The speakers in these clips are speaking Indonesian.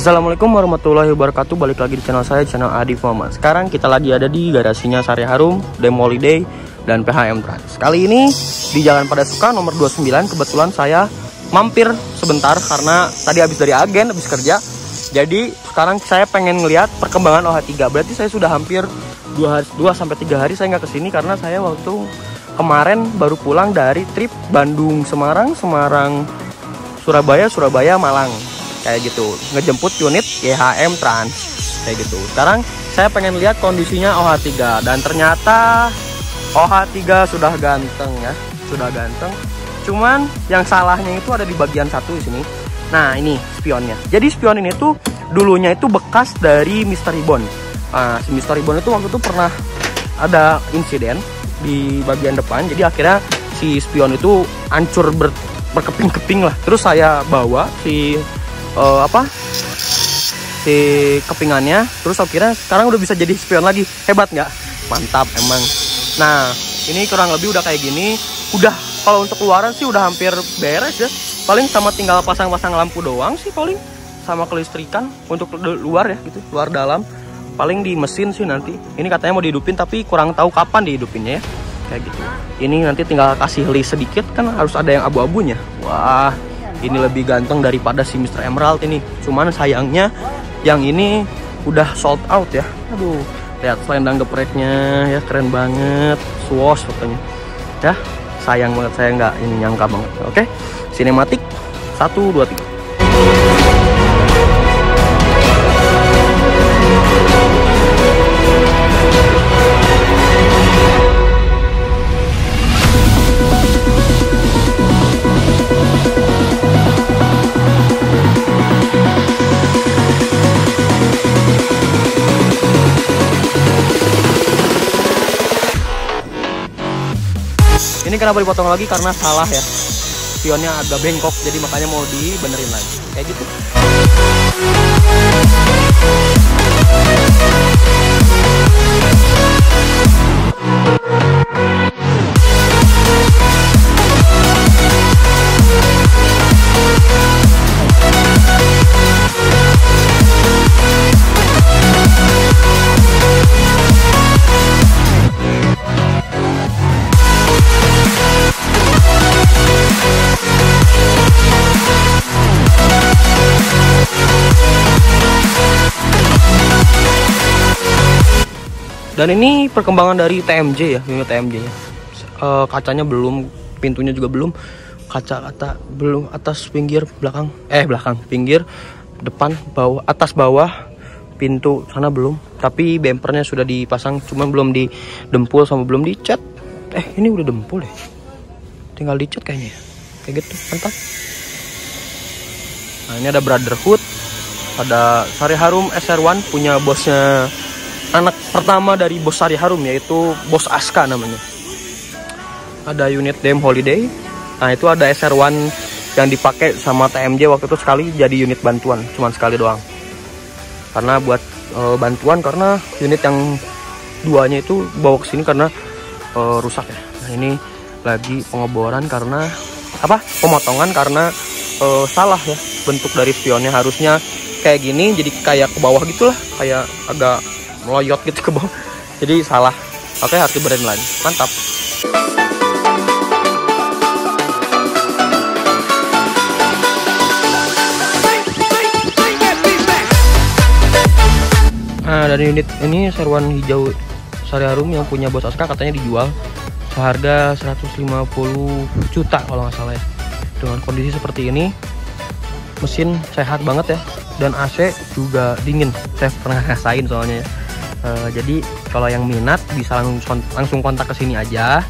Assalamualaikum warahmatullahi wabarakatuh. Balik lagi di channel saya, channel Adif Muhammad. Sekarang kita lagi ada di garasinya Sari Harum, Dem Holiday, dan PHM Trans. Kali ini di Jalan Padasuka nomor 29. Kebetulan saya mampir sebentar karena tadi habis dari agen, habis kerja. Jadi sekarang saya pengen ngeliat perkembangan OH3. Berarti saya sudah hampir 2-3 hari saya nggak kesini karena saya waktu kemarin baru pulang dari trip Bandung Semarang, Surabaya, Malang. Kayak gitu, ngejemput unit YHM Trans kayak gitu. Sekarang saya pengen lihat kondisinya OH3 dan ternyata OH3 sudah ganteng ya, sudah ganteng. Cuman yang salahnya itu ada di bagian satu di sini. Nah, ini spionnya. Jadi spion ini tuh dulunya itu bekas dari Mystery Bond. Nah, si Mystery Bond itu waktu itu pernah ada insiden di bagian depan. Jadi akhirnya si spion itu hancur berkeping-keping lah. Terus saya bawa si kepingannya, terus akhirnya sekarang udah bisa jadi spion lagi. Hebat nggak? Mantap emang. Nah, ini kurang lebih udah kayak gini. Udah, kalau untuk luaran sih udah hampir beres ya. Paling sama tinggal pasang-pasang lampu doang sih paling, sama kelistrikan untuk luar ya gitu, luar dalam. Paling di mesin sih nanti. Ini katanya mau dihidupin tapi kurang tahu kapan dihidupinnya ya. Kayak gitu. Ini nanti tinggal kasih list sedikit, kan harus ada yang abu-abunya. Wah, ini lebih ganteng daripada si Mr. Emerald ini. Cuman sayangnya yang ini udah sold out ya. Aduh, lihat selendang gepreknya ya, keren banget. Swoosh fotonya. Ya, sayang banget, saya nggak ini nyangka banget. Oke, sinematik 1, 2, 3. Ini kenapa dipotong lagi? Karena salah ya, spionnya agak bengkok, jadi makanya mau dibenerin lagi kayak gitu. Dan ini perkembangan dari TMJ ya, unit TMJ nya. Kacanya belum, pintunya juga belum. Kaca belum, atas, pinggir, belakang, pinggir, depan, bawah, atas, bawah, pintu sana belum. Tapi bempernya sudah dipasang, cuman belum didempul sama belum dicat. Ini udah dempul ya, tinggal dicat kayaknya. Kayak gitu, mantap. Nah, ini ada Brotherhood, ada Sari Harum SR1 punya bosnya. Anak pertama dari bos Sari Harum yaitu bos Aska namanya. Ada unit Dem Holiday. Nah, itu ada SR1 yang dipakai sama TMJ waktu itu sekali jadi unit bantuan, cuman sekali doang. Karena buat bantuan, karena unit yang duanya itu bawa ke sini karena rusak ya. Nah, ini lagi pengeboran karena pemotongan karena salah ya bentuk dari spionnya, harusnya kayak gini jadi kayak ke bawah gitulah, kayak agak meloyot gitu ke bawah, jadi salah. Oke, harus dibenerin lagi. Mantap. Nah, dari unit ini seruan hijau Sari Harum yang punya bos Aska katanya dijual seharga 150 juta kalau nggak salah ya. Dengan kondisi seperti ini, mesin sehat banget ya, dan AC juga dingin. Saya pernah rasain soalnya ya. Jadi kalau yang minat bisa langsung kontak ke sini aja.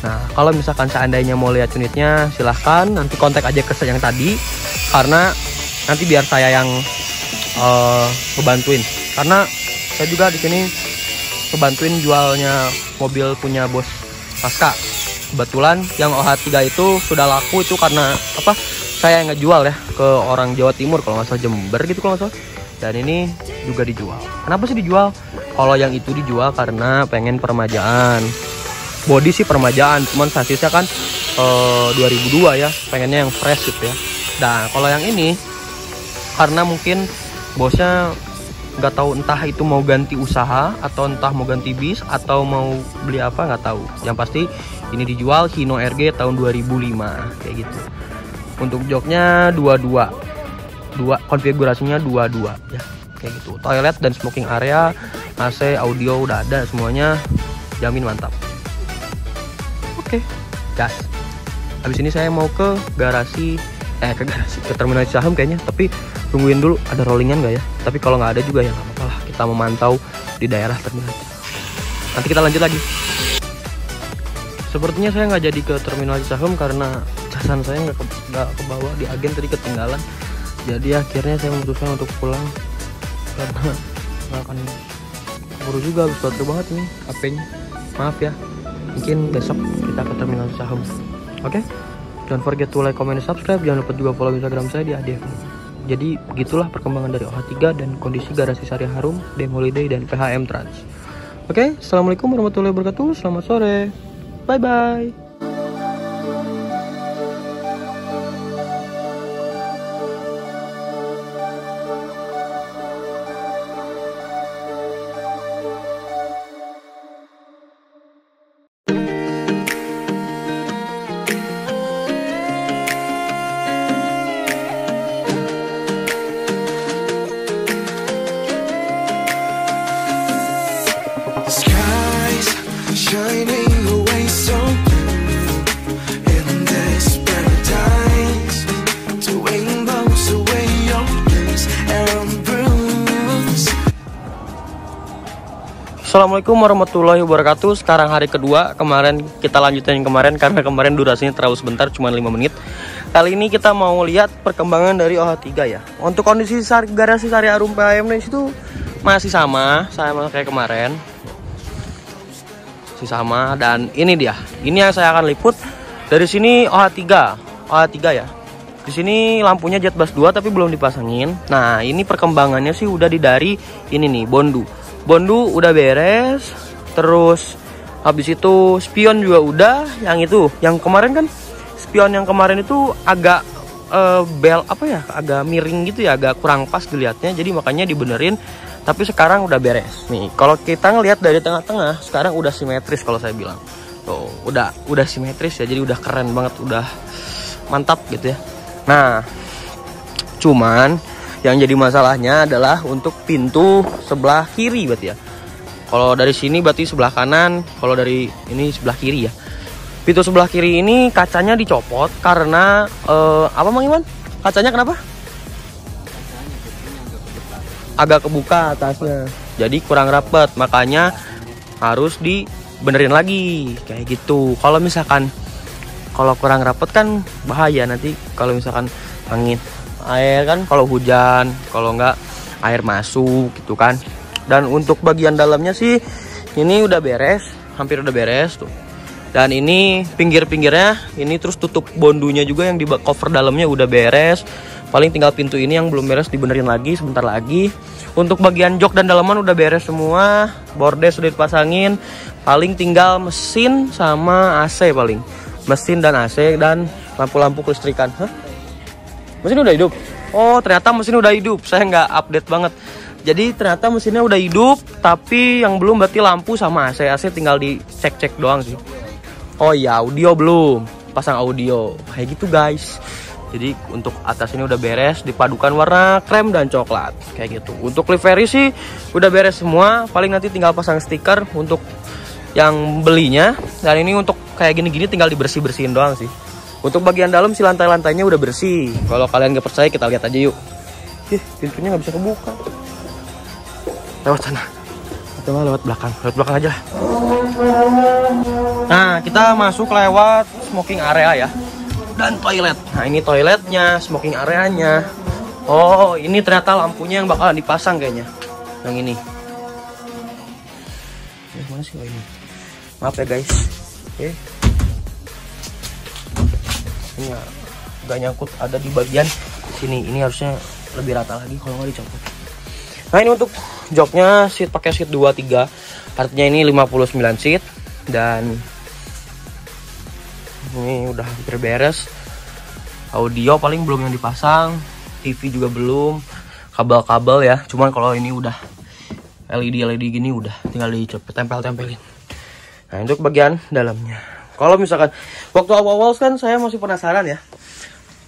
Nah, kalau misalkan seandainya mau lihat unitnya, silahkan nanti kontak aja ke yang tadi, karena nanti biar saya yang ngebantuin. Karena saya juga di sini ngebantuin jualnya mobil punya bos Aska. Kebetulan yang OH3 itu sudah laku itu karena saya yang ngejual ya ke orang Jawa Timur, kalau nggak salah Jember gitu kalau nggak salah. Dan ini juga dijual. Kenapa sih dijual? Kalau yang itu dijual karena pengen permajaan. Body sih permajaan, cuman sasisnya kan 2002 ya, pengennya yang fresh gitu ya. Nah, kalau yang ini karena mungkin bosnya nggak tahu entah itu mau ganti usaha atau entah mau ganti bis atau mau beli apa, nggak tahu. Yang pasti ini dijual Hino RG tahun 2005 kayak gitu. Untuk joknya dua konfigurasinya dua ya kayak gitu. Toilet dan smoking area, AC, audio udah ada semuanya, jamin mantap. Oke, gas. Habis ini saya mau ke garasi, ke terminal Cicahem kayaknya, tapi tungguin dulu ada rollingan nggak ya. Tapi kalau nggak ada juga ya nggak apa-apa lah, kita memantau di daerah terminal. Nanti kita lanjut lagi. Sepertinya saya nggak jadi ke terminal Cicahem karena casan saya nggak kebawa di agen, tadi ketinggalan. Jadi akhirnya saya memutuskan untuk pulang karena nggak akan buru juga, habis baterai banget ini HP-nya. Maaf ya, mungkin besok kita ke terminal Cicahem. Oke? Don't forget to like, comment, subscribe. Jangan lupa juga follow Instagram saya di ADF. Jadi begitulah perkembangan dari OH3 dan kondisi garasi Sarya Harum, Demoliday dan PHM Trans. Oke, assalamualaikum warahmatullahi wabarakatuh. Selamat sore. Bye bye. Shining away so blue in this paradise, doing blows away your blues and bruise. Assalamualaikum warahmatullahi wabarakatuh. Sekarang hari kedua, kemarin kita lanjutin yang kemarin karena kemarin durasinya terlalu sebentar, cuma 5 menit. Kali ini kita mau lihat perkembangan dari OH3 ya. Untuk kondisi garasi Sarya Harum PHM itu masih sama kayak kemarin. Sama, dan ini dia. Ini yang saya akan liput dari sini. OH3 ya. Di sini lampunya jet bus 2 tapi belum dipasangin. Nah, ini perkembangannya sih udah dari ini nih, Bondu udah beres. Terus habis itu spion juga udah. Yang kemarin kan spion yang kemarin itu agak agak miring gitu ya, agak kurang pas dilihatnya. Jadi makanya dibenerin. Tapi sekarang udah beres. Nih, kalau kita ngelihat dari tengah-tengah, sekarang udah simetris kalau saya bilang. Tuh, udah simetris ya. Jadi udah keren banget, udah mantap gitu ya. Nah, cuman yang jadi masalahnya adalah untuk pintu sebelah kiri berarti ya. Kalau dari sini berarti sebelah kanan, kalau dari ini sebelah kiri ya. Pintu sebelah kiri ini kacanya dicopot karena apa Mang Iman? Kacanya kenapa? Agak kebuka atasnya, jadi kurang rapet, makanya harus dibenerin lagi kayak gitu. Kalau misalkan kurang rapet kan bahaya nanti kalau misalkan angin air kan, kalau hujan, kalau nggak air masuk gitu kan. Dan untuk bagian dalamnya sih ini udah beres, hampir udah beres tuh. Dan ini pinggir-pinggirnya ini, terus tutup bondunya juga yang di cover dalamnya udah beres. Paling tinggal pintu ini yang belum beres, dibenerin lagi sebentar lagi. Untuk bagian jok dan dalaman udah beres semua, bordes sudah dipasangin. Paling tinggal mesin sama AC paling. Mesin dan AC dan lampu-lampu kelistrikan. Hah? Mesin udah hidup? Oh, ternyata mesin udah hidup. Saya nggak update banget. Jadi ternyata mesinnya udah hidup, tapi yang belum berarti lampu sama AC. AC tinggal dicek-cek doang sih. Oh iya, audio belum. Pasang audio. Kayak gitu guys. Jadi untuk atas ini udah beres, dipadukan warna krem dan coklat kayak gitu. Untuk livery sih udah beres semua, paling nanti tinggal pasang stiker untuk yang belinya. Dan ini untuk kayak gini-gini tinggal dibersih-bersihin doang sih. Untuk bagian dalam si lantai-lantainya udah bersih. Kalau kalian gak percaya kita lihat aja yuk. Pintunya nggak bisa kebuka. Lewat sana. Atau lewat belakang. Lewat belakang aja. Nah, kita masuk lewat smoking area ya. Dan toilet. Nah, ini toiletnya, smoking areanya. Oh, ini ternyata lampunya yang bakalan dipasang kayaknya. Yang ini. Mana sih ini? Maaf ya guys. Oke. Ini nggak nyangkut, ada di bagian sini. Ini harusnya lebih rata lagi kalau nggak dicopot. Nah, ini untuk joknya seat pakai seat 23. Artinya ini 59 seat dan ini udah hampir beres. Audio paling belum yang dipasang, TV juga belum. kabel-kabel ya. Cuman kalau ini udah LED gini udah tinggal ditempel-tempelin. Nah, untuk bagian dalamnya. Kalau misalkan waktu awal-awal kan saya masih penasaran ya,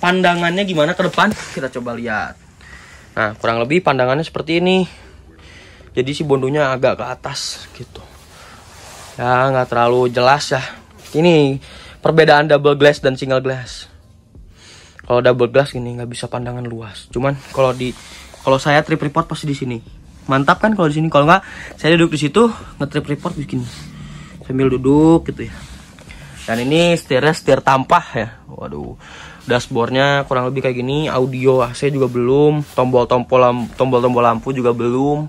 pandangannya gimana ke depan. Kita coba lihat. Nah, kurang lebih pandangannya seperti ini. Jadi si bondonya agak ke atas gitu. Ya, nggak terlalu jelas ya. Ini perbedaan double glass dan single glass. Kalau double glass gini nggak bisa pandangan luas. Cuman kalau saya trip report pasti di sini. Mantap kan kalau di sini. Kalau nggak, saya duduk di situ nge-trip report bikin sambil duduk gitu ya. Dan ini setir tampah ya. Waduh. Dashboardnya kurang lebih kayak gini. Audio AC juga belum. Tombol-tombol lampu juga belum.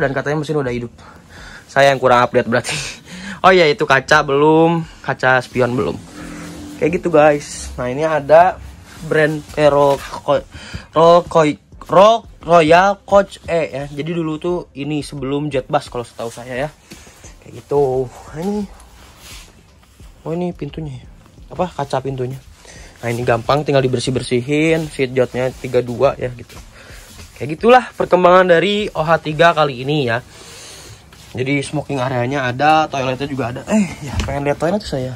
Dan katanya mesin udah hidup. Saya yang kurang update berarti. Oh iya, itu kaca belum, kaca spion belum. Kayak gitu guys. Nah, ini ada brand Royal Coach E ya. Jadi dulu tuh ini sebelum Jetbus kalau setahu saya ya. Kayak gitu. Nah, ini. Oh, ini pintunya. Apa? Kaca pintunya. Nah, ini gampang tinggal dibersih-bersihin. Seat jotnya 32 ya gitu. Kayak gitulah perkembangan dari OH3 kali ini ya. Jadi smoking areanya ada, toiletnya juga ada. Ya pengen lihat toilet saya.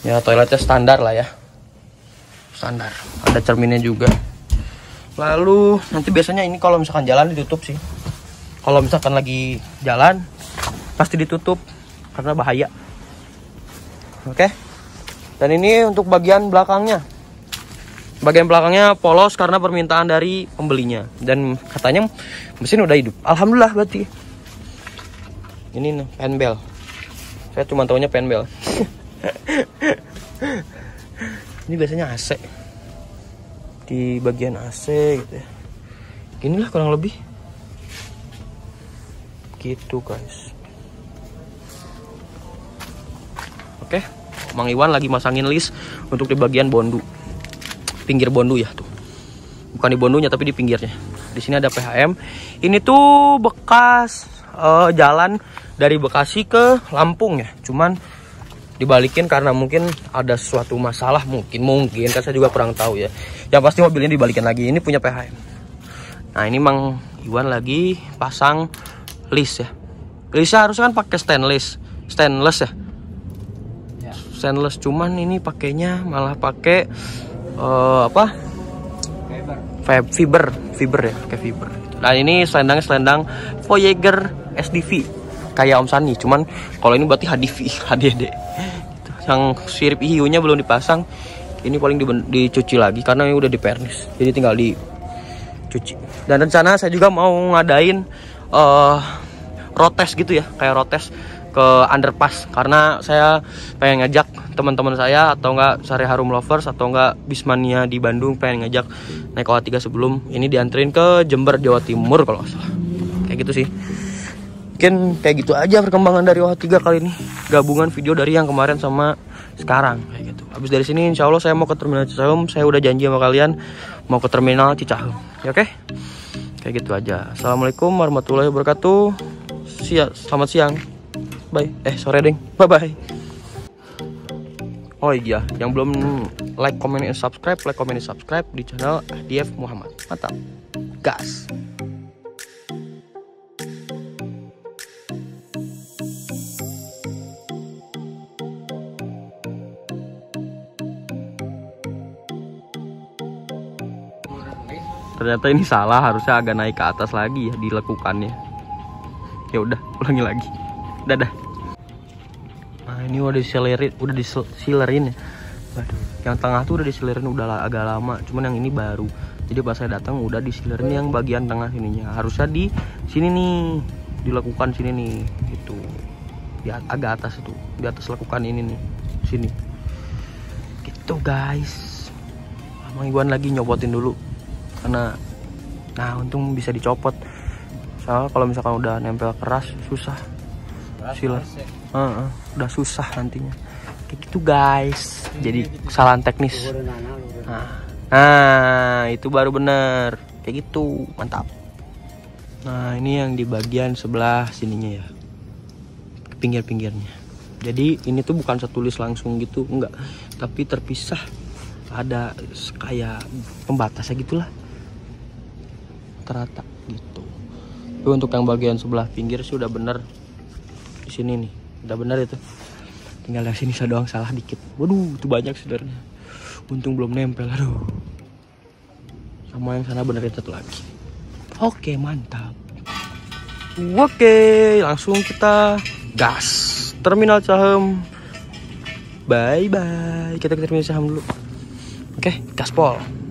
Ya toiletnya standar lah ya. Standar. Ada cerminnya juga. Lalu nanti biasanya ini kalau misalkan jalan ditutup sih. Kalau misalkan lagi jalan pasti ditutup karena bahaya. Oke. Dan ini untuk bagian belakangnya. Bagian belakangnya polos karena permintaan dari pembelinya. Dan katanya mesin udah hidup. Alhamdulillah berarti. Ini nih, penbel. Saya cuma taunya penbel. Ini biasanya AC. Di bagian AC gitu ya. Inilah kurang lebih. Gitu guys. Oke. Mang Iwan lagi masangin list untuk di bagian bondu. Pinggir bondu ya tuh. Bukan di bondunya tapi di pinggirnya. Di sini ada PHM. Ini tuh bekas jalan dari Bekasi ke Lampung ya. Cuman dibalikin karena mungkin ada suatu masalah mungkin kan saya juga kurang tahu ya. Yang pasti mobilnya dibalikin lagi. Ini punya PHM. Nah, ini Mang Iwan lagi pasang list ya. Listnya harusnya kan pakai stainless ya. Stainless, cuman ini pakainya malah pakai apa? Fiber ya, kayak fiber. Nah, ini selendang Voyager SDV kayak Om Sani, cuman kalau ini berarti HDD. Yang sirip hiunya belum dipasang. Ini paling dicuci lagi karena ini udah dipernis. Jadi tinggal dicuci. Dan rencana saya juga mau ngadain road test gitu ya, kayak road test ke underpass karena saya pengen ngajak teman-teman saya atau enggak Sari Harum Lovers atau enggak Bismania di Bandung, pengen ngajak naik OH3 sebelum ini dianterin ke Jember Jawa Timur kalau nggak salah. Kayak gitu sih. Mungkin kayak gitu aja perkembangan dari OH3 kali ini. Gabungan video dari yang kemarin sama sekarang kayak gitu. Habis dari sini insya Allah saya mau ke terminal Cicahem. Saya udah janji sama kalian mau ke terminal Cicahem. Ya, oke? Kayak gitu aja. Assalamualaikum warahmatullahi wabarakatuh. Selamat siang. Bye. Sore deng. Bye bye. Oh iya, yang belum like, comment, and subscribe di channel Adief Muhammad. Mantap. Gas. Ternyata ini salah, harusnya agak naik ke atas lagi ya dilekukannya. Ya udah, ulangi lagi. Dadah. Nah, ini udah disilerin ya. Waduh, yang tengah tuh udah disilerin udah agak lama, cuman yang ini baru. Jadi pas saya datang udah disilerin yang bagian tengah sininya. Harusnya di sini nih, dilekukan sini nih, gitu. Di agak atas itu, di atas lekukan ini nih, sini. Gitu guys. Mang Iwan lagi nyopotin dulu. Karena untung bisa dicopot. Soalnya kalau misalkan udah nempel keras susah. Udah susah nantinya. Kayak gitu guys. Jadi kesalahan teknis. Nah, itu baru bener. Kayak gitu, mantap. Nah, ini yang di bagian sebelah sininya ya. Pinggir-pinggirnya. Jadi ini tuh bukan satu list langsung gitu, enggak. Tapi terpisah. Ada kayak pembatasnya gitulah. rata gitu. Tapi untuk yang bagian sebelah pinggir sih udah bener. Di sini nih udah bener itu. Tinggal yang sini doang salah dikit. Waduh, itu banyak sebenarnya. Untung belum nempel, aduh. Sama yang sana benerin satu lagi. Oke, mantap. Oke, langsung kita gas. Terminal Cahem. Bye bye. Kita ke terminal Cahem dulu. Oke, gaspol.